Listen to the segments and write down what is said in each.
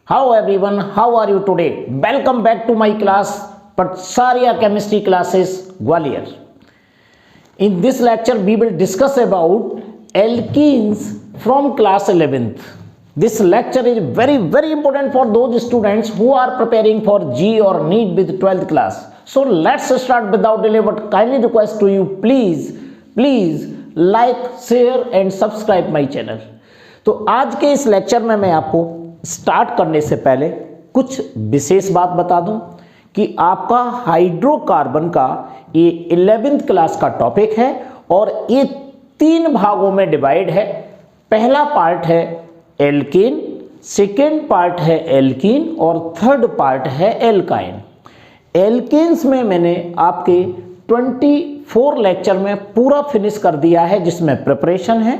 How everyone, how are you today? Welcome back to my class, Patsaria Chemistry Classes, Gwalior. In this lecture, we will discuss about alkenes from class 11th. This lecture is very important for those students who are preparing for G or NEET with 12th class. So let's start without delay, but kindly request to you, please like, share and subscribe my channel. तो आज के इस lecture में मैं आपको start करने से पहले कुछ विशेष बात बता दूं कि आपका हाइड्रोकार्बन का ये 11th क्लास का टॉपिक है और ये 3 भागों में डिवाइड है। पहला पार्ट है एल्केन, सेकेंड पार्ट है एल्कीन और थर्ड पार्ट है एल्काइन। एल्केन्स में मैंने आपके 24 लेक्चर में पूरा फिनिश कर दिया है, जिसमें प्रिपरेशन है,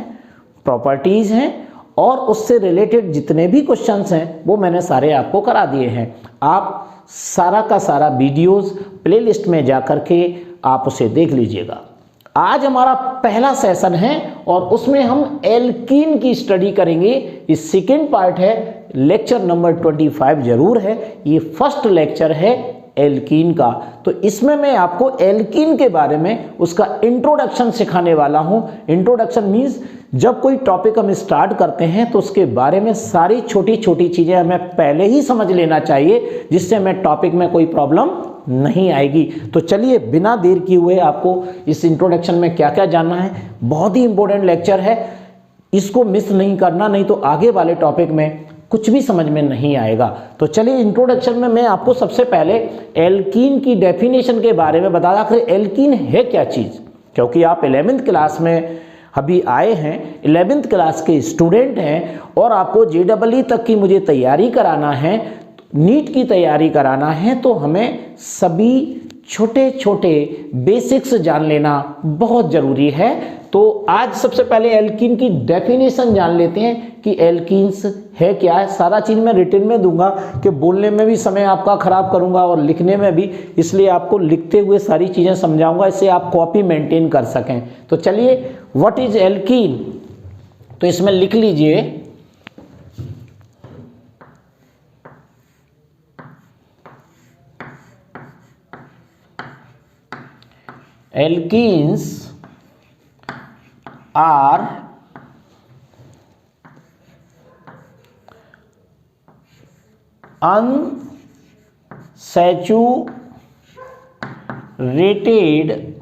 प्रॉपर्टीज हैं और उससे रिलेटेड जितने भी क्वेश्चंस हैं वो मैंने सारे आपको करा दिए हैं। आप सारा का सारा वीडियोस प्लेलिस्ट में जा कर के आप उसे देख लीजिएगा। आज हमारा पहला सेशन है और उसमें हम एल्कीन की स्टडी करेंगे। ये सेकेंड पार्ट है, लेक्चर नंबर 25 जरूर है, ये फर्स्ट लेक्चर है एल्कीन का। तो इसमें मैं आपको एल्कीन के बारे में उसका इंट्रोडक्शन सिखाने वाला हूं। इंट्रोडक्शन मींस जब कोई टॉपिक हम स्टार्ट करते हैं तो उसके बारे में सारी छोटी छोटी चीजें हमें पहले ही समझ लेना चाहिए, जिससे हमें टॉपिक में कोई प्रॉब्लम नहीं आएगी। तो चलिए बिना देर किए हुए आपको इस इंट्रोडक्शन में क्या क्या जानना है, बहुत ही इंपॉर्टेंट लेक्चर है, इसको मिस नहीं करना, नहीं तो आगे वाले टॉपिक में कुछ भी समझ में नहीं आएगा। तो चलिए इंट्रोडक्शन में मैं आपको सबसे पहले एल्कीन की डेफिनेशन के बारे में बता दूं। एल्कीन है क्या चीज, क्योंकि आप 11th क्लास में अभी आए हैं, 11th क्लास के स्टूडेंट हैं और आपको JEE तक की मुझे तैयारी कराना है, नीट की तैयारी कराना है, तो हमें सभी छोटे छोटे बेसिक्स जान लेना बहुत जरूरी है। तो आज सबसे पहले एल्कीन की डेफिनेशन जान लेते हैं कि एल्कीन्स है क्या है। सारा चीज मैं रिटन में दूंगा कि बोलने में भी समय आपका खराब करूंगा और लिखने में भी, इसलिए आपको लिखते हुए सारी चीजें समझाऊंगा, इससे आप कॉपी मेंटेन कर सकें। तो चलिए व्हाट इज एल्कीन, तो इसमें लिख लीजिए alkenes are unsaturated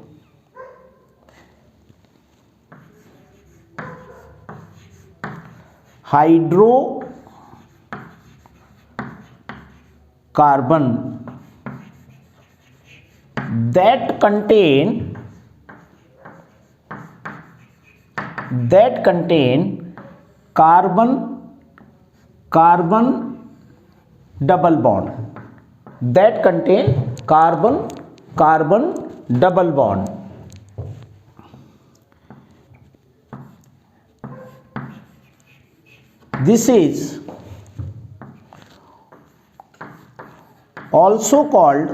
hydrocarbon that contain carbon double bond, that contain carbon double bond. This is also called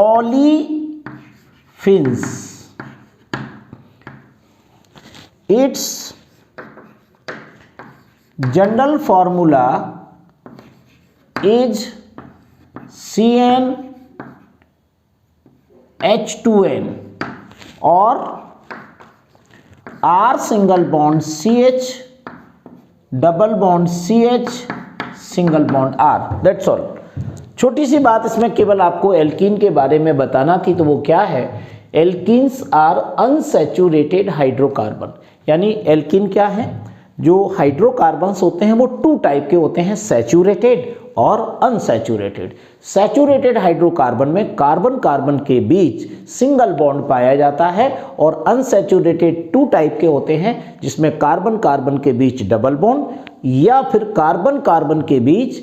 olefins. Its general formula is CnH2n or R single bond CH double bond CH single bond R. That's all. छोटी सी बात इसमें केवल आपको alkene के बारे में बताना थी, तो वो क्या है, एल्कीन्स आर अनसैचुरेटेड हाइड्रोकार्बन। यानी एल्कीन क्या है, जो हाइड्रोकार्बन्स होते हैं वो 2 टाइप के होते हैं, सैचुरेटेड और अनसैचुरेटेड। सैचुरेटेड हाइड्रोकार्बन में कार्बन कार्बन के बीच सिंगल बॉन्ड पाया जाता है और अनसैचुरेटेड 2 टाइप के होते हैं, जिसमें कार्बन कार्बन के बीच डबल बॉन्ड या फिर कार्बन कार्बन के बीच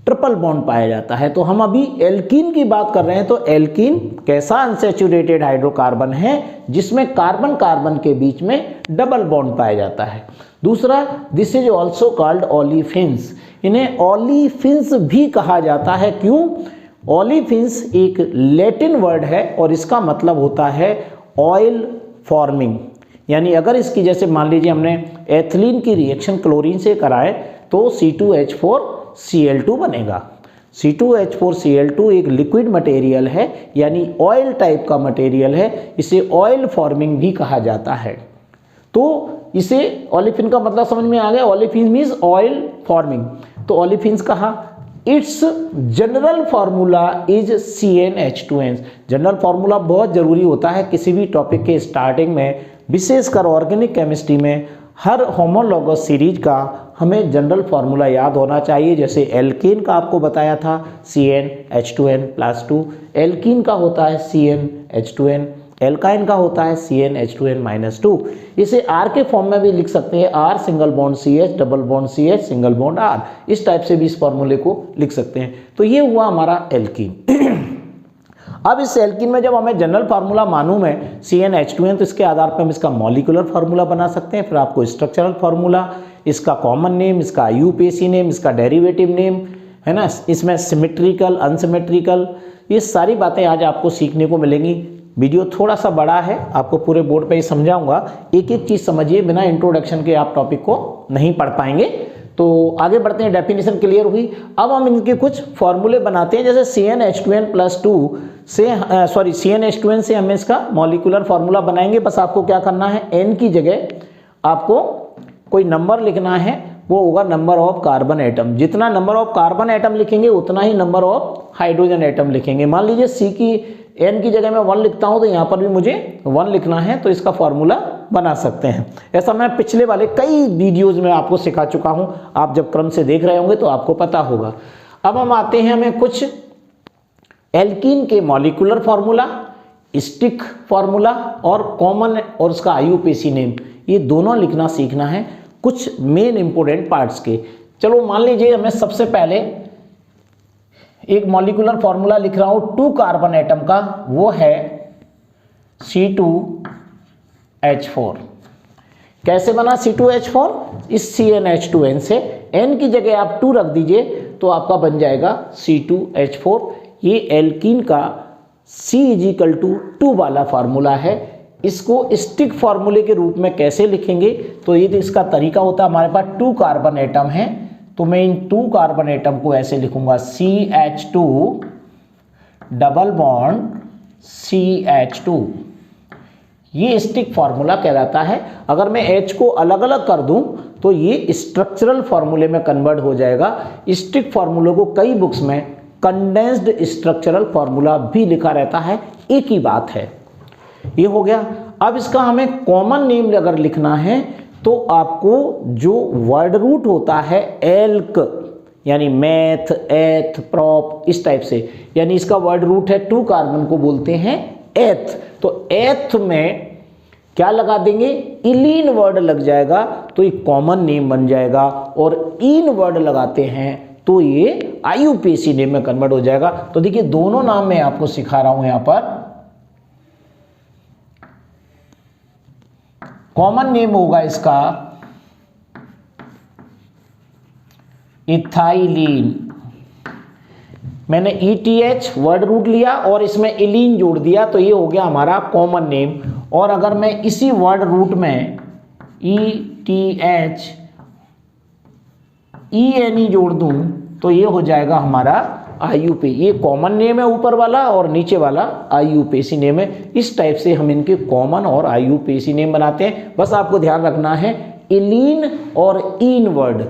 ट्रिपल बॉन्ड पाया जाता है। तो हम अभी एल्कीन की बात कर रहे हैं। तो एल्कीन कैसा अनसैचुरेटेड हाइड्रोकार्बन है जिसमें कार्बन कार्बन के बीच में डबल बॉन्ड पाया जाता है। दूसरा, this is also called olefins. इन्हें ओलिफिन्स भी कहा जाता है। क्यों? ओलिफिन्स एक लैटिन वर्ड है और इसका मतलब होता है ऑयल फॉर्मिंग। यानी अगर इसकी, जैसे मान लीजिए हमने एथिलीन की रिएक्शन क्लोरीन से कराए तो C2H4Cl2 बनेगा। C2H4Cl2 एक लिक्विड मटेरियल है, यानी ऑयल टाइप का मटेरियल है, इसे ऑयल फॉर्मिंग भी कहा जाता है। तो इसे ओलेफिन का मतलब समझ में आ गया, ओलेफिन मीन्स ऑयल फॉर्मिंग। तो ओलेफिन्स कहा, it's general formula is CnH2n। General formula बहुत जरूरी होता है किसी भी टॉपिक के स्टार्टिंग में, विशेषकर ऑर्गेनिक केमिस्ट्री में हर होमोलॉगस सीरीज का हमें जनरल फार्मूला याद होना चाहिए। जैसे एल्केन का आपको बताया था CnH2n+2, एल्कीन का होता है CnH2n, एल्काइन का होता है CnH2n-2। इसे R के फॉर्म में भी लिख सकते हैं, R single bond CH double bond CH single bond R, इस टाइप से भी इस फॉर्मूले को लिख सकते हैं। तो ये हुआ हमारा एल्कीन। अब इस एल्कीन में जब हमें जनरल फार्मूला मालूम है CnH2n, तो इसके आधार पर हम इसका मॉलिक्यूलर फार्मूला बना सकते हैं। फिर आपको स्ट्रक्चरल फार्मूला, इसका कॉमन नेम, इसका IUPAC नेम, इसका डेरिवेटिव नेम, है ना, इसमें सिमेट्रिकल अनसिमेट्रिकल, ये सारी बातें आज आपको सीखने को मिलेंगी। वीडियो थोड़ा सा बड़ा है, आपको पूरे बोर्ड पे ही समझाऊंगा, एक एक चीज़ समझिए, बिना इंट्रोडक्शन के आप टॉपिक को नहीं पढ़ पाएंगे। तो आगे बढ़ते हैं, डेफिनेशन क्लियर हुई। अब हम इनके कुछ फॉर्मूले बनाते हैं। जैसे CnH2n+2 से CnH2n से हमें इसका मॉलिक्यूलर फार्मूला बनाएंगे। बस आपको क्या करना है, n की जगह आपको कोई नंबर लिखना है, वो होगा नंबर ऑफ कार्बन एटम। जितना नंबर ऑफ कार्बन एटम लिखेंगे उतना ही नंबर ऑफ हाइड्रोजन एटम लिखेंगे। मान लीजिए n की जगह मैं 1 लिखता हूं, तो यहाँ पर भी मुझे 1 लिखना है, तो इसका फॉर्मूला बना सकते हैं। ऐसा मैं पिछले वाले कई वीडियोस में आपको सिखा चुका हूं, आप जब क्रम से देख रहे होंगे तो आपको पता होगा। अब हम आते हैं, हमें कुछ एल्कीन के मॉलिक्यूलर फार्मूला, स्टिक फार्मूला और कॉमन और उसका IUPAC नेम, ये दोनों लिखना सीखना है, कुछ मेन इंपोर्टेंट पार्ट्स के। चलो मान लीजिए मैं सबसे पहले एक मॉलिक्यूलर फार्मूला लिख रहा हूं 2 कार्बन एटम का, वो है C2H4। कैसे बना C2H4? इस CnH2n से n की जगह आप 2 रख दीजिए तो आपका बन जाएगा C2H4। ये एल्कीन का C=2 वाला फार्मूला है। इसको स्टिक फार्मूले के रूप में कैसे लिखेंगे, तो ये इसका तरीका होता है, हमारे पास 2 कार्बन एटम है, तो मैं इन 2 कार्बन एटम को ऐसे लिखूंगा CH2 डबल बॉन्ड CH2। ये स्टिक फार्मूला कहलाता है। अगर मैं H को अलग अलग कर दूं तो ये स्ट्रक्चरल फार्मूले में कन्वर्ट हो जाएगा। स्टिक फार्मूले को कई बुक्स में कंडेंस्ड स्ट्रक्चरल फार्मूला भी लिखा रहता है, एक ही बात है। ये हो गया। अब इसका हमें कॉमन नेम अगर लिखना है तो आपको जो वर्ड रूट होता है एल्क, यानी मैथ, एथ, प्रॉप, इस टाइप से, यानी इसका वर्ड रूट है 2 कार्बन को बोलते हैं एथ, तो एथ में क्या लगा देंगे, इलीन वर्ड लग जाएगा तो ये कॉमन नेम बन जाएगा, और इन वर्ड लगाते हैं तो ये IUPAC नेम में कन्वर्ट हो जाएगा। तो देखिए दोनों नाम मैं आपको सिखा रहा हूं। यहां पर कॉमन नेम होगा इसका इथाइलीन। मैंने ETH वर्ड रूट लिया और इसमें इलीन जोड़ दिया, तो ये हो गया हमारा कॉमन नेम। और अगर मैं इसी वर्ड रूट में ETH ENE जोड़ दूं तो ये हो जाएगा हमारा IUP। ये कॉमन नेम है ऊपर वाला और नीचे वाला IUPAC नेम है। इस टाइप से हम इनके कॉमन और IUPAC नेम बनाते हैं। बस आपको ध्यान रखना है इलीन और इन वर्ड,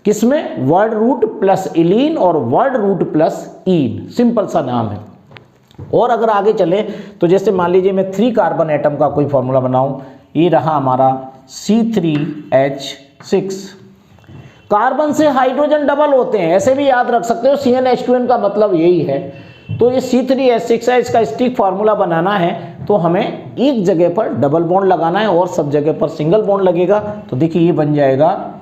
किसमें, वर्ड रूट प्लस इलीन और वर्ड रूट प्लस इन, सिंपल सा नाम है। और अगर आगे चले तो जैसे मान लीजिए मैं 3 कार्बन एटम का कोई फॉर्मूला बनाऊं, ये रहा हमारा C3H6। कार्बन से हाइड्रोजन डबल होते हैं, ऐसे भी याद रख सकते हो, CnH2n का मतलब यही है। तो ये C3H6 है, इसका स्टिक फार्मूला बनाना है तो हमें एक जगह पर डबल बॉन्ड लगाना है और सब जगह पर सिंगल बॉन्ड लगेगा। तो देखिए ये बन जाएगा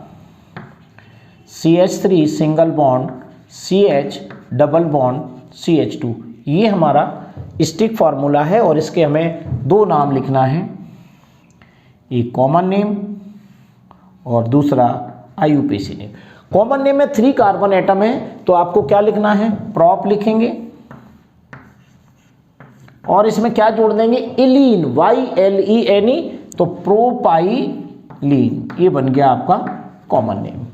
CH3 single bond CH double bond CH2। ये हमारा स्टिक फार्मूला है और इसके हमें 2 नाम लिखना है, एक कॉमन नेम और दूसरा IUPAC नेम। कॉमन नेम में 3 कार्बन एटम है तो आपको क्या लिखना है, प्रॉप लिखेंगे और इसमें क्या जोड़ देंगे, इलीन, YLENE, तो प्रोपाइलीन। ये बन गया आपका कॉमन नेम।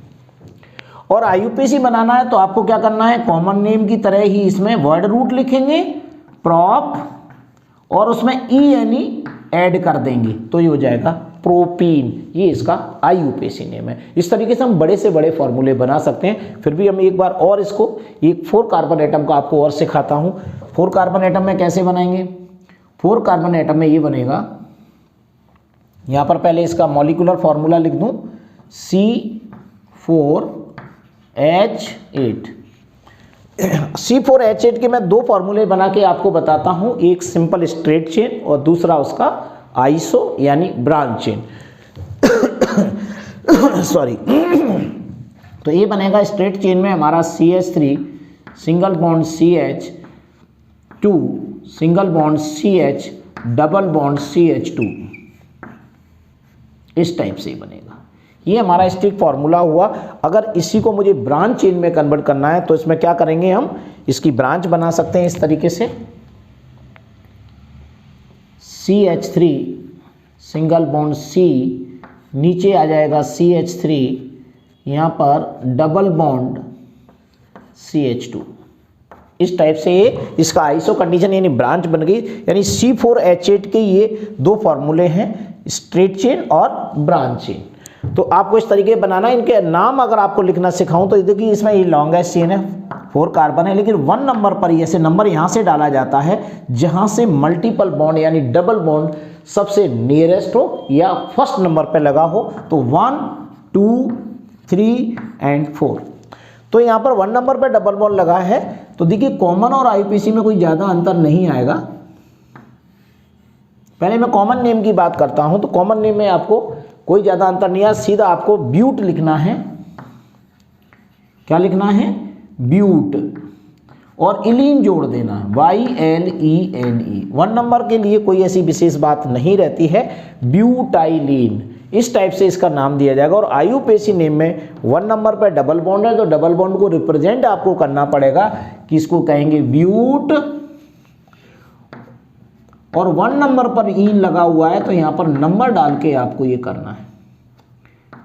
और IUPAC बनाना है तो आपको क्या करना है, कॉमन नेम की तरह ही इसमें वर्ड रूट लिखेंगे प्रोप और उसमें ENE ऐड कर देंगे तो ये हो जाएगा प्रोपीन। ये इसका IUPAC नेम है। इस तरीके से हम बड़े से बड़े फॉर्मूले बना सकते हैं। फिर भी हम एक बार और इसको एक 4 कार्बन एटम का आपको और सिखाता हूँ। 4 कार्बन एटम में कैसे बनाएंगे, 4 कार्बन एटम में ये बनेगा, यहाँ पर पहले इसका मॉलिक्यूलर फॉर्मूला लिख दूँ C4H8। C4H8 के मैं 2 फॉर्मूले बना के आपको बताता हूँ, एक सिंपल स्ट्रेट चेन और दूसरा उसका आइसो यानी ब्रांच चेन। सॉरी। तो ये बनेगा स्ट्रेट चेन में हमारा CH3 single bond CH2 single bond CH double bond CH2, इस टाइप से ही बनेगा। ये हमारा स्टिक फॉर्मूला हुआ। अगर इसी को मुझे ब्रांच चेन में कन्वर्ट करना है तो इसमें क्या करेंगे, हम इसकी ब्रांच बना सकते हैं इस तरीके से, CH3 सिंगल बॉन्ड C, नीचे आ जाएगा CH3, यहाँ पर डबल बॉन्ड CH2। इस टाइप से ये इसका आइसो कंडीशन यानी ब्रांच बन गई। यानी C4H8 के ये 2 फॉर्मूले हैं, स्ट्रेट चेन और ब्रांच चेन। तो आपको इस तरीके बनाना है। इनके नाम अगर आपको लिखना सिखाऊं तो देखिए इसमें ये लॉन्गेस्ट चेन है, 4 कार्बन है, लेकिन 1 नंबर पर ऐसे नंबर यहाँ से डाला जाता है जहाँ से मल्टीपल बॉन्ड यानी डबल बॉन्ड सबसे नियरेस्ट हो या फर्स्ट नंबर पर लगा हो। तो 1, 2, 3 एंड 4। तो यहाँ पर 1 नंबर पर डबल बॉन्ड लगा है तो देखिए कॉमन और IUPAC में कोई ज़्यादा अंतर नहीं आएगा। पहले मैं कॉमन नेम की बात करता हूँ तो कॉमन नेम में आपको कोई ज़्यादा अंतर नहीं है, सीधा आपको ब्यूट लिखना है। क्या लिखना है, ब्यूट, और इलीन जोड़ देना है, YLENE। 1 नंबर के लिए कोई ऐसी विशेष बात नहीं रहती है, ब्यूटाइलीन, इस टाइप से इसका नाम दिया जाएगा। और IUPAC नेम में 1 नंबर पर डबल बॉन्ड है तो डबल बॉन्ड को रिप्रेजेंट आपको करना पड़ेगा कि इसको कहेंगे ब्यूट, और 1 नंबर पर ईन लगा हुआ है तो यहाँ पर नंबर डाल के आपको ये करना है,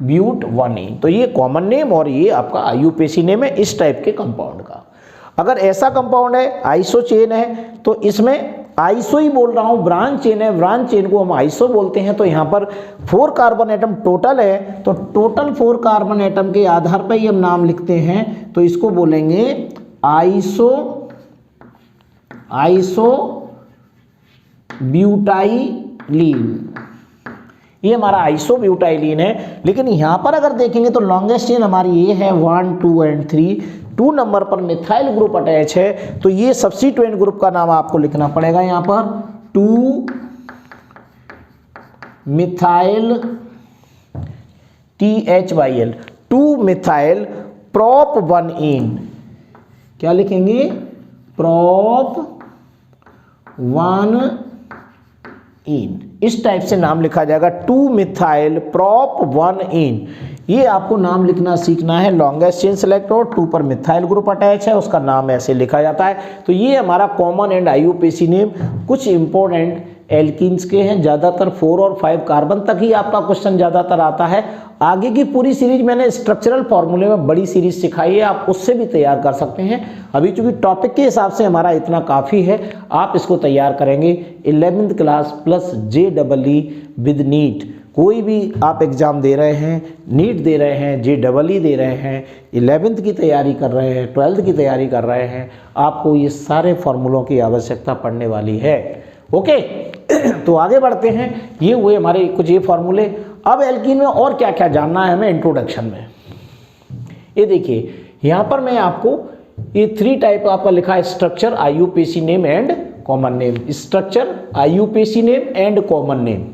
ब्यूट 1 ईन। तो ये कॉमन नेम और ये आपका IUPAC नेम है इस टाइप के कंपाउंड का। अगर ऐसा कंपाउंड है, आइसो चेन है, तो इसमें आइसो ही बोल रहा हूँ, ब्रांच चेन है, ब्रांच चेन को हम आइसो बोलते हैं। तो यहाँ पर 4 कार्बन एटम टोटल है तो टोटल 4 कार्बन एटम के आधार पर ही हम नाम लिखते हैं। तो इसको बोलेंगे आइसो ब्यूटाइलीन। ये हमारा आइसो ब्यूटाइलीन है। लेकिन यहाँ पर अगर देखेंगे तो लॉन्गेस्ट चेन हमारी ये है 1, 2 एंड 3। 2 नंबर पर मिथाइल ग्रुप अटैच है तो ये सब्स्टिट्यूएंट ग्रुप का नाम आपको लिखना पड़ेगा यहाँ पर 2 मिथाइल THYL, 2 मिथाइल प्रोप 1 इन। क्या लिखेंगे, प्रोप 1 इन, इस टाइप से नाम लिखा जाएगा, 2 मिथाइल प्रोप 1 इन। ये आपको नाम लिखना सीखना है। लॉन्गेस्ट चेन सेलेक्ट हो, 2 पर मिथाइल ग्रुप अटैच है, उसका नाम ऐसे लिखा जाता है। तो ये हमारा कॉमन एंड IUPAC नेम। कुछ इंपॉर्टेंट एल्कीन्स के हैं, ज़्यादातर 4 और 5 कार्बन तक ही आपका क्वेश्चन ज़्यादातर आता है। आगे की पूरी सीरीज मैंने स्ट्रक्चरल फॉर्मूले में बड़ी सीरीज सिखाई है, आप उससे भी तैयार कर सकते हैं। अभी चूंकि टॉपिक के हिसाब से हमारा इतना काफ़ी है, आप इसको तैयार करेंगे 11th class plus JEE with NEET. कोई भी आप एग्ज़ाम दे रहे हैं, नीट दे रहे हैं, JEE दे रहे हैं, 11th की तैयारी कर रहे हैं, 12th की तैयारी कर रहे हैं, आपको ये सारे फॉर्मूलों की आवश्यकता पड़ने वाली है। ओके, तो आगे बढ़ते हैं। ये हुए हमारे कुछ ये फॉर्मूले। अब एल्कीन में और क्या क्या जानना है हमें इंट्रोडक्शन में। ये देखिए यहाँ पर मैं आपको ये 3 टाइप आपका लिखा है, structure, IUPAC name and common name. Structure, IUPAC name and common name.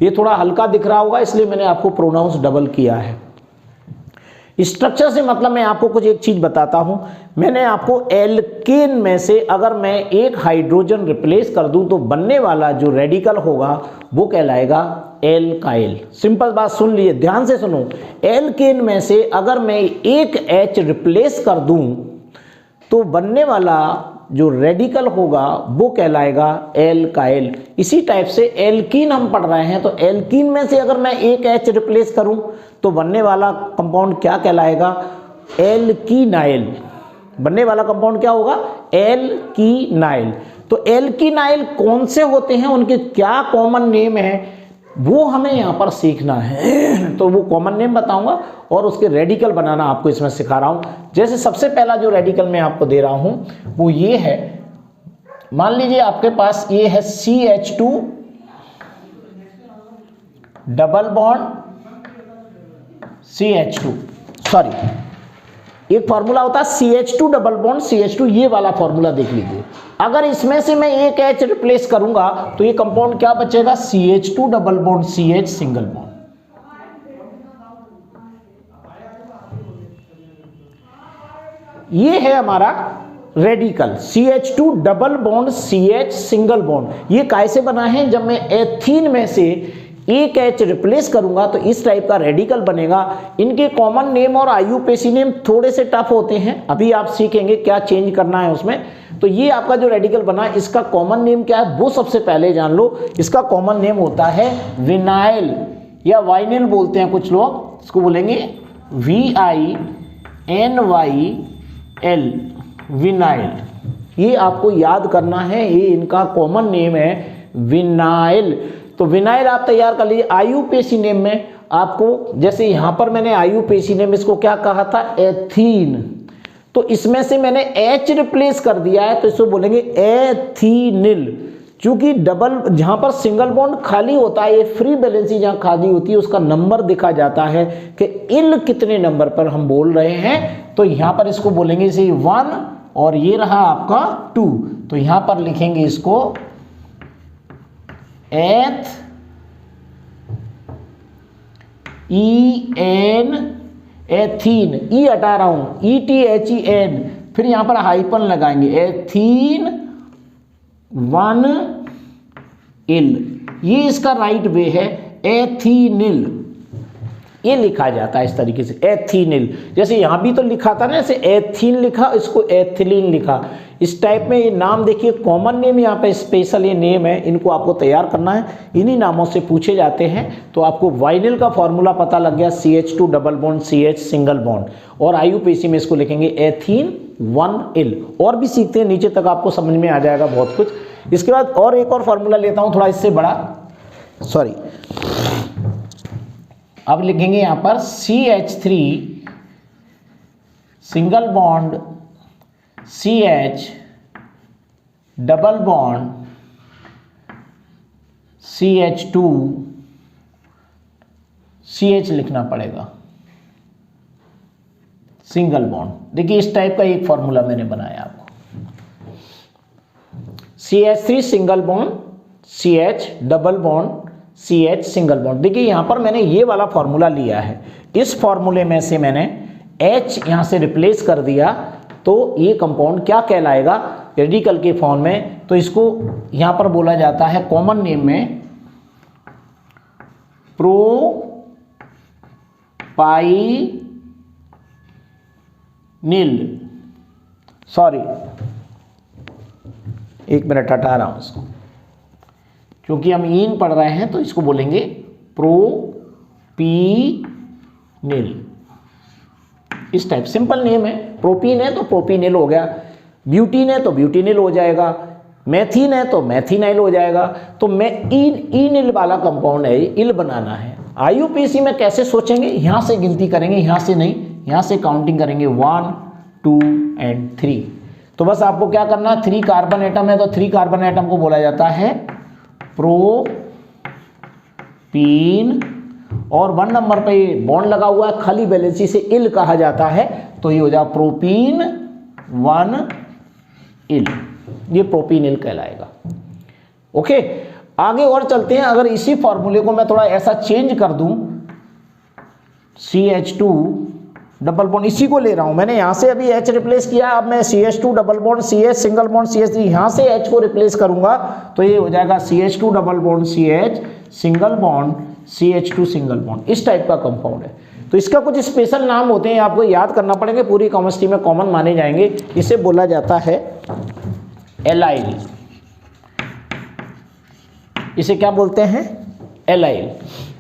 ये थोड़ा हल्का दिख रहा होगा इसलिए मैंने आपको प्रोनाउंस डबल किया है। स्ट्रक्चर से मतलब मैं आपको कुछ एक चीज बताता हूं। मैंने आपको एल्केन में से अगर मैं एक हाइड्रोजन रिप्लेस कर दूं तो बनने वाला जो रेडिकल होगा वो कहलाएगा एल्काइल। सिंपल बात सुन लीजिए, ध्यान से सुनो। एल्केन में से अगर मैं एक H रिप्लेस कर दूं तो बनने वाला जो रेडिकल होगा वो कहलाएगा एल्काइल। इसी टाइप से एल्कीन हम पढ़ रहे हैं, तो एल्कीन में से अगर मैं एक H रिप्लेस करूं तो बनने वाला कंपाउंड क्या कहलाएगा, एल्कीनाइल। बनने वाला कंपाउंड क्या होगा? एल्कीनाइल। तो एल्कीनाइल कौन से होते हैं, उनके क्या कॉमन नेम है, वो हमें यहाँ पर सीखना है। तो वो कॉमन नेम बताऊंगा और उसके रेडिकल बनाना आपको इसमें सिखा रहा हूँ। जैसे सबसे पहला जो रेडिकल मैं आपको दे रहा हूँ वो ये है, मान लीजिए आपके पास ये है CH2 double bond CH2, sorry एक फॉर्मूला होता है CH2 डबल बॉन्ड CH2, ये वाला फॉर्मूला देख लीजिए। अगर इसमें से मैं एक H रिप्लेस करूंगा तो ये कंपाउंड क्या बचेगा? CH2 double bond CH single bond. ये है हमारा radical CH2 double bond CH single bond. ये कैसे बना है? जब मैं एथीन में से एक H रिप्लेस करूंगा तो इस टाइप का रेडिकल बनेगा। इनके कॉमन नेम और IUPAC नेम थोड़े से टफ होते हैं, अभी आप सीखेंगे क्या चेंज करना है उसमें। तो ये आपका जो रेडिकल बना, इसका कॉमन नेम क्या है वो सबसे पहले जान लो। इसका कॉमन नेम होता है विनाइल या वाइनिल बोलते हैं कुछ लोग, इसको बोलेंगे VINYL, विनाइल। ये आपको याद करना है, ये इनका कॉमन नेम है विनाइल। तो विनाइल आप तैयार कर लीजिए। IUPAC नेम में आपको, जैसे यहां पर मैंने IUPAC नेम इसको क्या कहा था? एथीन। तो इसमें से मैंने H रिप्लेस कर दिया है तो इसको बोलेंगे एथीनिल। चूंकि डबल जहां पर सिंगल बॉन्ड खाली होता है, ये फ्री वैलेंसी जहां खाली होती है उसका नंबर दिखा जाता है कि इल कितने नंबर पर हम बोल रहे हैं। तो यहां पर इसको बोलेंगे इसे 1 और ये रहा आपका 2। तो यहां पर लिखेंगे इसको एथीन, ई हटा रहा हूं, ETHEN, फिर यहां पर हाइपन लगाएंगे, एथीन 1 इल। ये इसका राइट वे है, एथीनिल। ये लिखा जाता है इस तरीके से, एथीनिल। जैसे यहां भी तो लिखा था ना, ऐसे एथीन लिखा, इसको एथिलीन लिखा। इस टाइप में ये नाम देखिए, कॉमन नेम यहाँ पे स्पेशल ये नेम है, इनको आपको तैयार करना है, इन्हीं नामों से पूछे जाते हैं। तो आपको वाइनिल का फॉर्मूला पता लग गया, CH2 double bond CH single bond, और IUPAC में इसको लिखेंगे एथीन 1 इल। और भी सीखते हैं, नीचे तक आपको समझ में आ जाएगा बहुत कुछ। इसके बाद और एक और फॉर्मूला लेता हूँ थोड़ा इससे बड़ा, सॉरी। अब लिखेंगे यहां पर CH3 single bond CH double bond CH2 CH लिखना पड़ेगा, सिंगल बॉन्ड। देखिए इस टाइप का एक फॉर्मूला मैंने बनाया आपको, CH3 single bond CH double bond CH single bond. देखिए यहां पर मैंने ये वाला फॉर्मूला लिया है, इस फॉर्मूले में से मैंने H यहां से रिप्लेस कर दिया, तो ये कंपाउंड क्या कहलाएगा? रेडिकल के फॉर्म में। तो इसको यहां पर बोला जाता है कॉमन नेम में प्रोपाइनिल, सॉरी एक मिनट हटा रहा हूं इसको, क्योंकि हम इन पढ़ रहे हैं तो इसको बोलेंगे प्रोपीनिल। इस टाइप सिंपल नेम है, प्रोपीन है तो प्रोपीनिल हो गया, ब्यूटीन है तो ब्यूटीनिल हो जाएगा, मैथीन है तो मैथीनाइल हो जाएगा। तो मैं इनिल वाला कंपाउंड है, इल बनाना है। IUPAC में कैसे सोचेंगे? यहां से गिनती करेंगे, यहां से नहीं, यहां से काउंटिंग करेंगे 1 2 एंड 3। तो बस आपको क्या करना है, 3 कार्बन एटम है तो 3 कार्बन एटम को बोला जाता है प्रोपीन, और 1 नंबर पे बॉन्ड लगा हुआ है, खाली वैलेंसी से इल कहा जाता है, तो ये हो जाए प्रोपीन 1 इल, ये प्रोपीनिल कहलाएगा। ओके, आगे और चलते हैं। अगर इसी फॉर्मूले को मैं थोड़ा ऐसा चेंज कर दूं, CH2 डबल बॉन्ड, इसी को ले रहा हूं मैंने, यहां से अभी H रिप्लेस किया, अब मैं CH2 double bond CH single bond CH3, यहां से H को रिप्लेस करूंगा तो ये हो जाएगा CH2 double bond CH single bond CH2 single bond. इस टाइप का कंपाउंड है। तो इसका कुछ स्पेशल नाम होते हैं, आपको याद करना पड़ेंगे, पूरी केमिस्ट्री में कॉमन माने जाएंगे। इसे बोला जाता है एलाइल। इसे क्या बोलते हैं? एलाइल।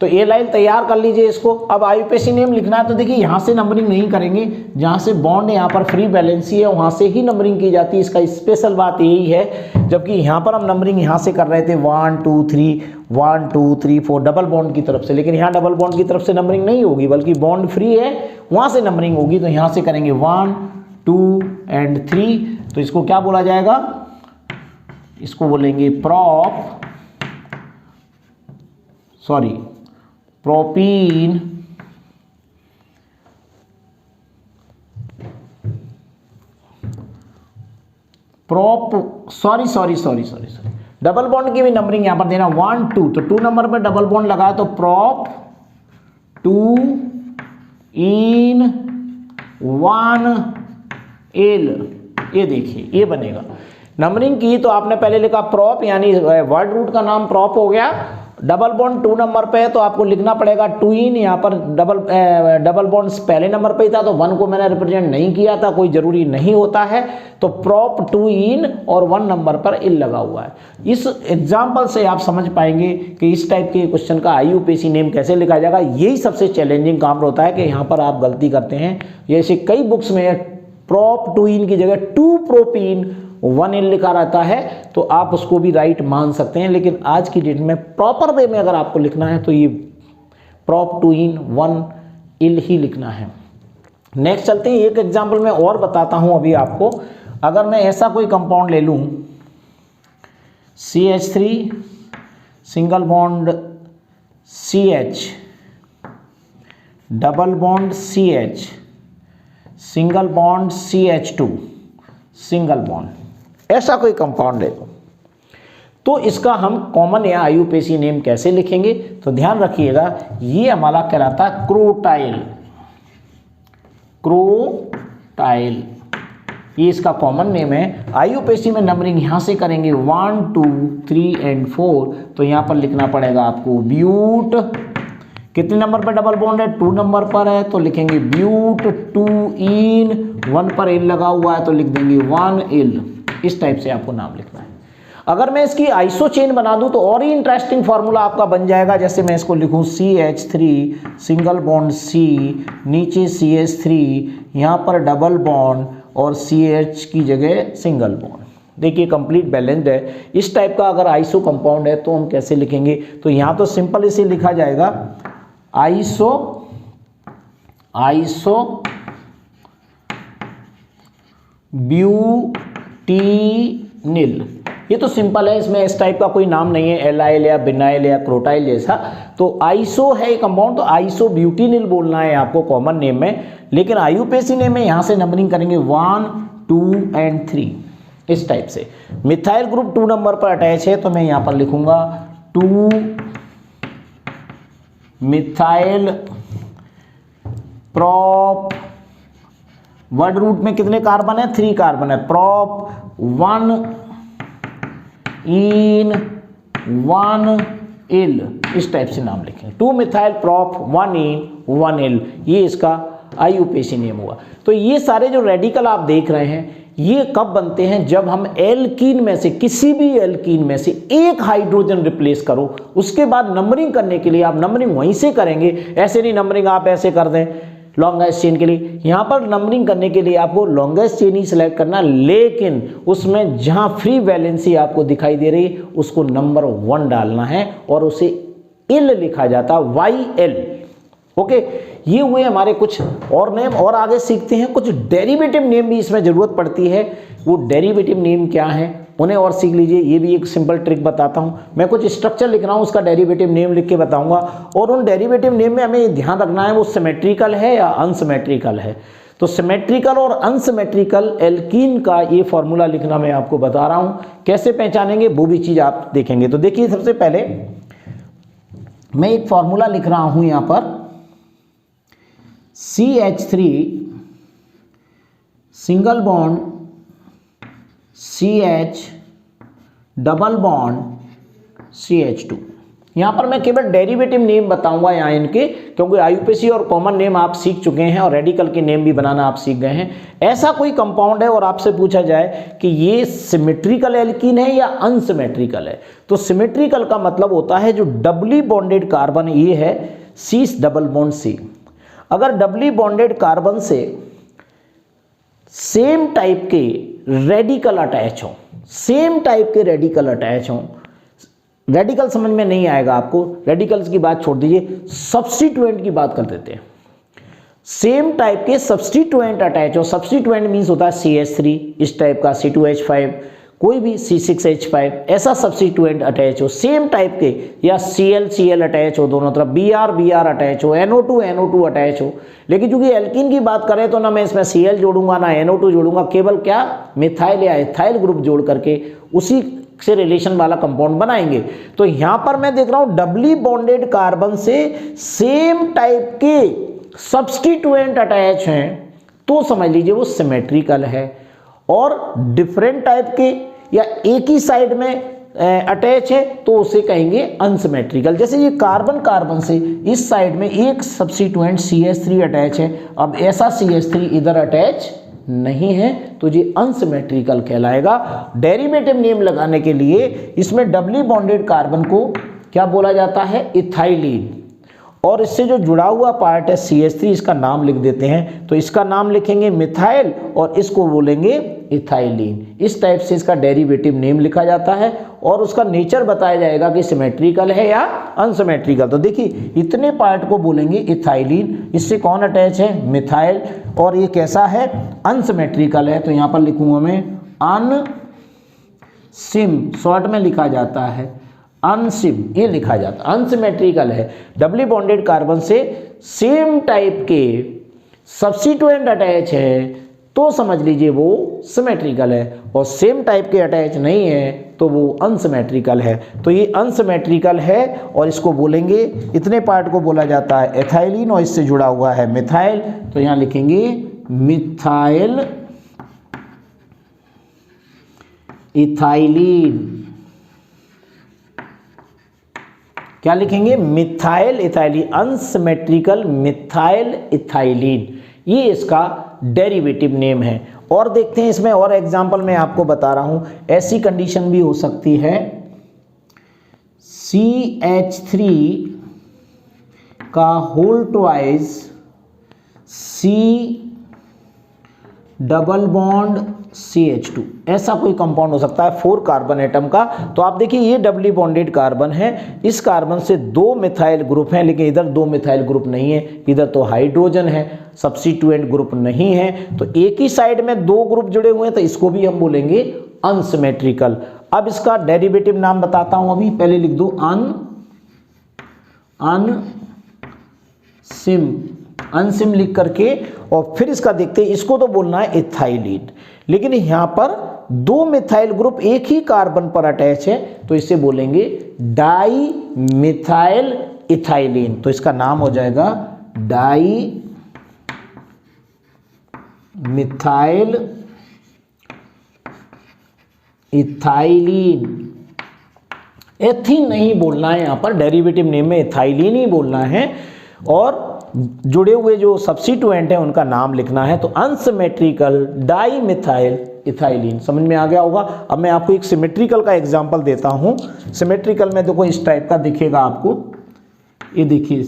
तो एलाइल तैयार कर लीजिए इसको। अब आईयूपीएसी नेम लिखना है तो देखिए यहाँ से नंबरिंग नहीं करेंगे, जहाँ से बॉन्ड यहाँ पर फ्री वैलेंसी है वहाँ से ही नंबरिंग की जाती है। इसका स्पेशल बात यही है, जबकि यहाँ पर हम नंबरिंग यहाँ से कर रहे थे 1 2 3 1 2 3 4 डबल बॉन्ड की तरफ से, लेकिन यहाँ डबल बॉन्ड की तरफ से नंबरिंग नहीं होगी, बल्कि बॉन्ड फ्री है वहाँ से नंबरिंग होगी। तो यहाँ से करेंगे 1 2 एंड 3। तो इसको क्या बोला जाएगा, इसको बोलेंगे प्रोपीन सॉरी डबल बॉन्ड की भी नंबरिंग यहां पर देना 1 2, तो 2 नंबर पे डबल बॉन्ड लगाया तो प्रोप 2 इन 1 एल, ये देखिए ये बनेगा। नंबरिंग की तो आपने पहले लिखा प्रोप, यानी वर्ड रूट का नाम प्रोप हो गया। डबल बॉन्ड 2 नंबर पे है तो आपको लिखना पड़ेगा 2 इन, यहाँ पर डबल बॉन्ड पहले नंबर पे ही था तो 1 को मैंने रिप्रेजेंट नहीं किया था, कोई जरूरी नहीं होता है। तो प्रोप 2 इन और 1 नंबर पर इल लगा हुआ है। इस एग्जाम्पल से आप समझ पाएंगे कि इस टाइप के क्वेश्चन का आईयूपीएसी नेम कैसे लिखा जाएगा। यही सबसे चैलेंजिंग काम होता है कि यहाँ पर आप गलती करते हैं। जैसे कई बुक्स में प्रोप 2 इन की जगह 2 प्रोपीन 1 इल लिखा रहता है, तो आप उसको भी राइट मान सकते हैं, लेकिन आज की डेट में प्रॉपर वे में अगर आपको लिखना है तो ये प्रोप 2 इन 1 इल ही लिखना है। नेक्स्ट चलते हैं, एक एग्जांपल मैं और बताता हूं अभी आपको। अगर मैं ऐसा कोई कंपाउंड ले लूं CH3 single bond CH double bond CH single bond CH2 single bond, ऐसा कोई कंपाउंड ले लो, तो इसका हम कॉमन या आईयूपीएसी नेम कैसे लिखेंगे। तो ध्यान रखिएगा, ये हमारा कहलाता है क्रोटाइल, ये इसका कॉमन नेम है। आईयूपीएसी में नंबरिंग यहां से करेंगे 1 2 3 एंड 4, तो यहां पर लिखना पड़ेगा आपको ब्यूट। कितने नंबर पर डबल बॉन्ड है, 2 नंबर पर है तो लिखेंगे ब्यूट 2 इन, 1 पर इल लगा हुआ है तो लिख देंगे 1 इल। इस टाइप से आपको नाम लिखना है। अगर मैं इसकी आइसो चेन बना दूं तो और ही इंटरेस्टिंग फार्मूला आपका बन जाएगा। जैसे मैं इसको लिखूं CH3 सिंगल बॉन्ड C, नीचे CH3, यहाँ पर डबल बॉन्ड और CH की जगह सिंगल बॉन्ड। देखिए कंप्लीट बैलेंस्ड है। इस टाइप का अगर आइसो कंपाउंड है तो हम कैसे लिखेंगे, तो यहाँ तो सिंपल इसे लिखा जाएगा आइसो ब्यूटीनिल। ये तो सिंपल है, इसमें इस टाइप का कोई नाम नहीं है, एलाइल या बिनाइल या क्रोटाइल जैसा। तो आइसो है ये कंपाउंड, तो आइसो ब्यूटीनिल बोलना है आपको कॉमन नेम में। लेकिन आईयूपीएसी नेम में यहाँ से नंबरिंग करेंगे 1 2 एंड 3 इस टाइप से। मिथाइल ग्रुप 2 नंबर पर अटैच है तो मैं यहाँ पर लिखूंगा 2 मिथाइल प्रोप, वर्ड रूट में कितने कार्बन है, 3 कार्बन है, प्रोप 1 इन 1 इल, इस टाइप से नाम लिखें। 2 मिथाइल प्रोप 1 इन 1 इल, ये इसका आईयूपीएसी नेम हुआ। तो ये सारे जो रेडिकल आप देख रहे हैं ये कब बनते हैं, जब हम एल्कीन में से, किसी भी एल्कीन में से एक हाइड्रोजन रिप्लेस करो, उसके बाद नंबरिंग करने के लिए आप नंबरिंग वहीं से करेंगे। ऐसे नहीं नंबरिंग आप ऐसे कर दें लॉन्गेस्ट चेन के लिए, यहाँ पर नंबरिंग करने के लिए आपको लॉन्गेस्ट चेन ही सिलेक्ट करना, लेकिन उसमें जहाँ फ्री वैलेंसी आपको दिखाई दे रही है उसको नंबर 1 डालना है और उसे इल लिखा जाता YL। ओके, ये हुए हमारे कुछ और नेम। और आगे सीखते हैं, कुछ डेरिवेटिव नेम भी इसमें जरूरत पड़ती है। वो डेरिवेटिव नेम क्या है उन्हें और सीख लीजिए। ये भी एक सिंपल ट्रिक बताता हूँ। मैं कुछ स्ट्रक्चर लिख रहा हूँ, उसका डेरिवेटिव नेम लिख के बताऊंगा, और उन डेरिवेटिव नेम में हमें ध्यान रखना है वो सिमेट्रिकल है या अनसिमेट्रिकल है। तो सिमेट्रिकल और अनसिमेट्रिकल एल्कीन का ये फॉर्मूला लिखना मैं आपको बता रहा हूँ। कैसे पहचानेंगे वो भी चीज़ आप देखेंगे। तो देखिए, सबसे पहले मैं एक फॉर्मूला लिख रहा हूँ यहाँ पर, CH3 single bond CH double bond CH2, यहाँ पर मैं केवल डेरिवेटिव नेम बताऊंगा यहाँ इनके, क्योंकि आईयूपीएसी और कॉमन नेम आप सीख चुके हैं और रेडिकल के नेम भी बनाना आप सीख गए हैं। ऐसा कोई कंपाउंड है और आपसे पूछा जाए कि ये सिमेट्रिकल एल्कीन है या अनसिमेट्रिकल है, तो सिमेट्रिकल का मतलब होता है जो डबली बॉन्डेड कार्बन ये है सीस डबल बॉन्ड सी। अगर डबली बॉन्डेड कार्बन से सेम टाइप के रेडिकल अटैच हो, सेम टाइप के रेडिकल अटैच हो, रेडिकल समझ में नहीं आएगा आपको, रेडिकल्स की बात छोड़ दीजिए, सब्स्टिट्यूएंट की बात कर देते हैं। सेम टाइप के सब्स्टिट्यूएंट अटैच हो, सब्स्टिट्यूएंट मींस होता है CH3 इस टाइप का, C2H5 कोई भी C6H5 ऐसा सब्स्टिट्यूएंट अटैच हो सेम टाइप के, या Cl अटैच हो दोनों तरफ, Br अटैच हो, NO2 अटैच हो। लेकिन चूंकि एल्कीन की बात करें तो ना मैं इसमें Cl जोड़ूंगा ना NO2 जोड़ूंगा, केवल क्या मिथाइल या इथाइल ग्रुप जोड़ करके उसी से रिलेशन वाला कंपाउंड बनाएंगे। तो यहां पर मैं देख रहा हूं डबली बॉन्डेड कार्बन से सेम टाइप के सब्स्टिट्यूएंट अटैच हैं तो समझ लीजिए वो सिमेट्रिकल है, और डिफरेंट टाइप के या एक ही साइड में अटैच है तो उसे कहेंगे अनसिमेट्रिकल। जैसे ये कार्बन कार्बन से इस साइड में एक सब्स्टिट्यूएंट CH3 अटैच है, अब ऐसा CH3 इधर अटैच नहीं है तो ये अनसिमेट्रिकल कहलाएगा। डेरिवेटिव नेम लगाने के लिए इसमें डबली बॉन्डेड कार्बन को क्या बोला जाता है, इथाइलिन, और इससे जो जुड़ा हुआ पार्ट है CH3 इसका नाम लिख देते हैं, तो इसका नाम लिखेंगे मिथाइल और इसको बोलेंगे इथाइलिन। इस टाइप से इसका डेरिवेटिव नेम लिखा जाता है और उसका नेचर बताया जाएगा कि सिमेट्रिकल है या अनसिमेट्रिकल। तो देखिए इतने पार्ट को बोलेंगे इथाइलिन, इससे कौन अटैच है, मिथाइल, और ये कैसा है, अनसिमेट्रिकल है। तो यहाँ पर लिखूंगा मैं अनसिम, शॉर्ट में लिखा जाता है अनसिम, ये लिखा जाता है, अनसिमेट्रिकल है। डबली बॉन्डेड कार्बन से सेम टाइप के सब्स्टिट्यूएंट अटैच है तो समझ लीजिए वो सिमेट्रिकल है, और सेम टाइप के अटैच नहीं है तो वो अनसिमेट्रिकल है। तो ये अनसिमेट्रिकल है और इसको बोलेंगे, इतने पार्ट को बोला जाता है एथाइलिन और इससे जुड़ा हुआ है मिथाइल। तो यहाँ लिखेंगे मिथाइल इथाइलिन, क्या लिखेंगे, methyl ethylene, unsymmetrical methyl ethylene, ये इसका डेरिवेटिव नेम है। और देखते हैं इसमें और एग्जांपल मैं आपको बता रहा हूं, ऐसी कंडीशन भी हो सकती है CH3 का whole twice C double bond CH2, ऐसा कोई कंपाउंड हो सकता है 4 कार्बन एटम का। तो आप देखिए ये डबली बॉन्डेड कार्बन है, इस कार्बन से 2 मिथाइल ग्रुप हैं, लेकिन इधर 2 मिथाइल ग्रुप नहीं है, इधर तो हाइड्रोजन है, सब्स्टिट्यूएंट ग्रुप नहीं है, तो एक ही साइड में 2 ग्रुप जुड़े हुए हैं तो इसको भी हम बोलेंगे अनसिमेट्रिकल। अब इसका डेरिवेटिव नाम बताता हूं, अभी पहले लिख दो अनसिम लिख करके, और फिर इसका देखते हैं, इसको तो बोलना है इथाइलिन, लेकिन यहां पर 2 मिथाइल ग्रुप एक ही कार्बन पर अटैच है तो इसे बोलेंगे डाई मिथाइल इथाइलिन। तो इसका नाम हो जाएगा डाई मिथाइल इथाइलिन। एथीन नहीं बोलना है, यहां पर डेरिवेटिव नेम में इथाइलिन ही बोलना है, और जुड़े हुए जो सब्स्टिट्यूएंट हैं उनका नाम लिखना है। तो अनसिमेट्रिकल डाई मिथाइल इथाइलिन, समझ में आ गया होगा। अब मैं आपको एक सिमेट्रिकल का एग्जांपल देता हूं। सिमेट्रिकल में देखो इस टाइप का दिखेगा आपको, ये देखिए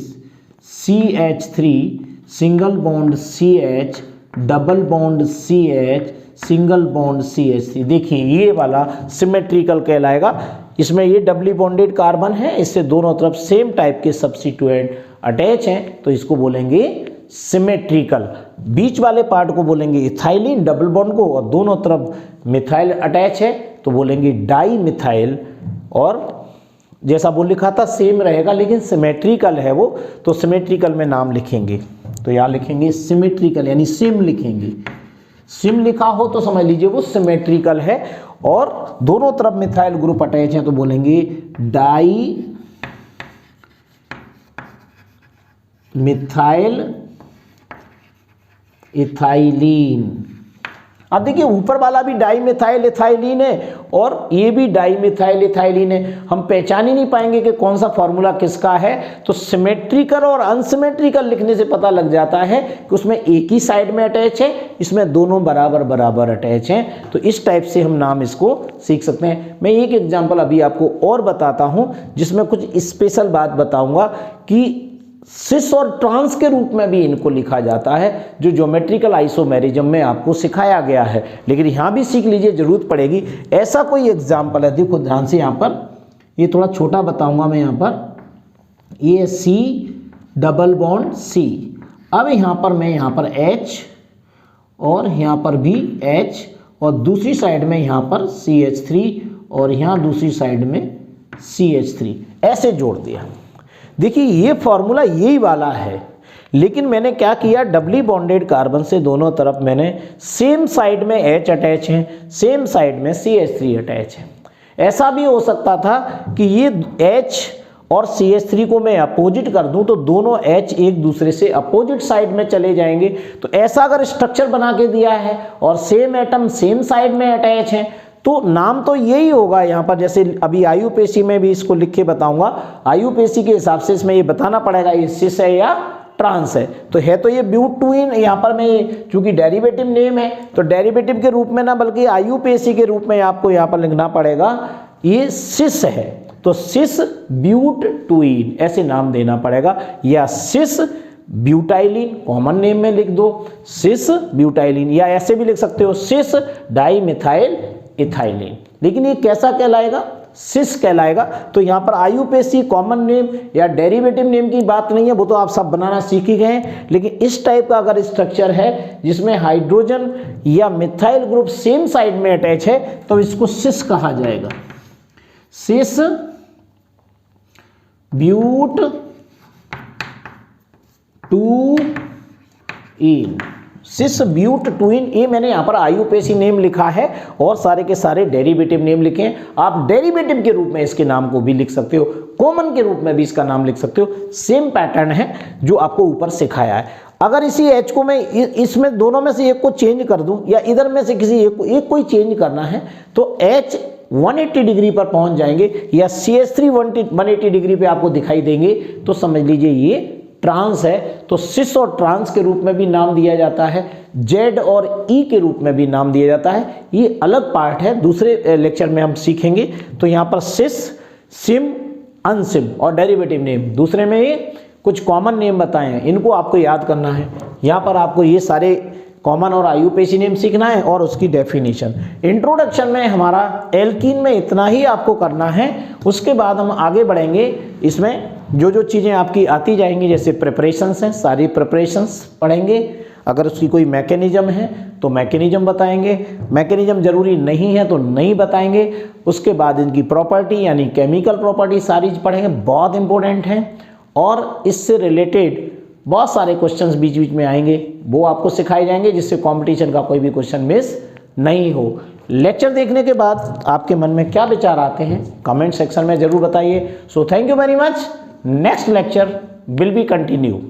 CH3 single bond CH double bond CH single bond CH3, देखिए ये वाला सिमेट्रिकल कहलाएगा। इसमें ये डबली बॉन्डेड कार्बन है, इससे दोनों तरफ सेम टाइप के सब्स्टिट्यूएंट अटैच हैं तो इसको बोलेंगे सिमेट्रिकल। बीच वाले पार्ट को बोलेंगे इथाइलिन डबल बॉन्ड को, और दोनों तरफ मिथाइल अटैच है तो बोलेंगे डाई मिथाइल, और जैसा वो लिखा था सेम रहेगा लेकिन सिमेट्रिकल है वो, तो सिमेट्रिकल में नाम लिखेंगे। तो यहाँ लिखेंगे सिमेट्रिकल, यानी सिम लिखेंगे, सिम लिखा हो तो समझ लीजिए वो सिमेट्रिकल है, और दोनों तरफ मिथाइल ग्रुप अटैच है तो बोलेंगे डाई मिथाइल इथाइलिन। अब देखिए ऊपर वाला भी डाइमिथाइल इथाइलिन है और ये भी डाइमिथाइल इथाइलिन है। हम पहचान ही नहीं पाएंगे कि कौन सा फॉर्मूला किसका है। तो सिमेट्रिकल और अनसिमेट्रिकल लिखने से पता लग जाता है कि उसमें एक ही साइड में अटैच है, इसमें दोनों बराबर बराबर अटैच हैं। तो इस टाइप से हम नाम इसको सीख सकते हैं। मैं एक एग्जाम्पल अभी आपको और बताता हूँ जिसमें कुछ स्पेशल बात बताऊँगा कि सिस और ट्रांस के रूप में भी इनको लिखा जाता है, जो ज्योमेट्रिकल आइसोमेरिज्म में आपको सिखाया गया है। लेकिन यहाँ भी सीख लीजिए, जरूरत पड़ेगी। ऐसा कोई एग्जाम्पल है, देखो ध्यान से, यहाँ पर ये थोड़ा छोटा बताऊंगा मैं। यहाँ पर ये C डबल बॉन्ड C, अब यहाँ पर मैं यहाँ पर H और यहाँ पर भी H और दूसरी साइड में यहाँ पर CH3 और यहाँ दूसरी साइड में CH3 ऐसे जोड़ दिया। देखिए ये फॉर्मूला यही वाला है, लेकिन मैंने क्या किया, डबली बॉन्डेड कार्बन से दोनों तरफ मैंने सेम साइड में H अटैच है, सेम साइड में CH3 अटैच है। ऐसा भी हो सकता था कि ये H और CH3 को मैं अपोजिट कर दूं तो दोनों H एक दूसरे से अपोजिट साइड में चले जाएंगे। तो ऐसा अगर स्ट्रक्चर बना के दिया है और सेम एटम सेम साइड में अटैच है तो नाम तो यही होगा। यहाँ पर जैसे अभी आयुपेसी में भी इसको लिख के बताऊंगा, आयुपेसी के हिसाब से इसमें ये बताना पड़ेगा ये सिस है या ट्रांस है। तो ये ब्यूटूइन, यहाँ पर मैं चूंकि डेरिवेटिव नेम है तो डेरिवेटिव के रूप में ना बल्कि आयुपेसी के रूप में आपको यहाँ पर लिखना पड़ेगा ये सिस है। तो सिस ब्यूटूइन ऐसे नाम देना पड़ेगा, या सिस ब्यूटाइलिन कॉमन नेम में लिख दो सिस ब्यूटाइलिन, या ऐसे भी लिख सकते हो सिस डाइमिथाइल इथाइलिन। लेकिन ये कैसा कहलाएगा, सिस कहलाएगा। तो यहाँ पर आयुपेसी कॉमन नेम या डेरिवेटिव नेम की बात नहीं है, वो तो आप सब बनाना सीख ही गए हैं। लेकिन इस टाइप का अगर स्ट्रक्चर है जिसमें हाइड्रोजन या मिथाइल ग्रुप सेम साइड में अटैच है तो इसको सिस कहा जाएगा। सिस ब्यूट टू इन, सिस ब्यूट टूइन, ये मैंने यहाँ पर आयुपेसी नेम लिखा है और सारे के सारे डेरिवेटिव नेम लिखे हैं। आप डेरिवेटिव के रूप में इसके नाम को भी लिख सकते हो, कॉमन के रूप में भी इसका नाम लिख सकते हो। सेम पैटर्न है जो आपको ऊपर सिखाया है। अगर इसी H को मैं इसमें दोनों में से एक को चेंज कर दूं या इधर में से किसी एक को ही चेंज करना है तो H 180 डिग्री पर पहुंच जाएंगे या CH3 180 डिग्री पे आपको दिखाई देंगे, तो समझ लीजिए ये ट्रांस है। तो सिस और ट्रांस के रूप में भी नाम दिया जाता है, जेड और ई के रूप में भी नाम दिया जाता है। ये अलग पार्ट है, दूसरे लेक्चर में हम सीखेंगे। तो यहाँ पर सिस, सिम, अनसिम और डेरिवेटिव नेम, दूसरे में ये कुछ कॉमन नेम बताए हैं, इनको आपको याद करना है। यहाँ पर आपको ये सारे कॉमन और आयुपेसी नेम सीखना है और उसकी डेफिनेशन। इंट्रोडक्शन में हमारा एल्कीन में इतना ही आपको करना है। उसके बाद हम आगे बढ़ेंगे, इसमें जो जो चीज़ें आपकी आती जाएंगी, जैसे प्रिपरेशंस हैं, सारी प्रिपरेशंस पढ़ेंगे। अगर उसकी कोई मैकेनिज्म है तो मैकेनिज्म बताएंगे, मैकेनिज्म जरूरी नहीं है तो नहीं बताएंगे। उसके बाद इनकी प्रॉपर्टी यानी केमिकल प्रॉपर्टी सारी पढ़ेंगे, बहुत इंपॉर्टेंट है। और इससे रिलेटेड बहुत सारे क्वेश्चंस बीच बीच में आएंगे, वो आपको सिखाए जाएंगे जिससे कंपटीशन का कोई भी क्वेश्चन मिस नहीं हो। लेक्चर देखने के बाद आपके मन में क्या विचार आते हैं कमेंट सेक्शन में जरूर बताइए। So thank you very much. Next lecture will be continue.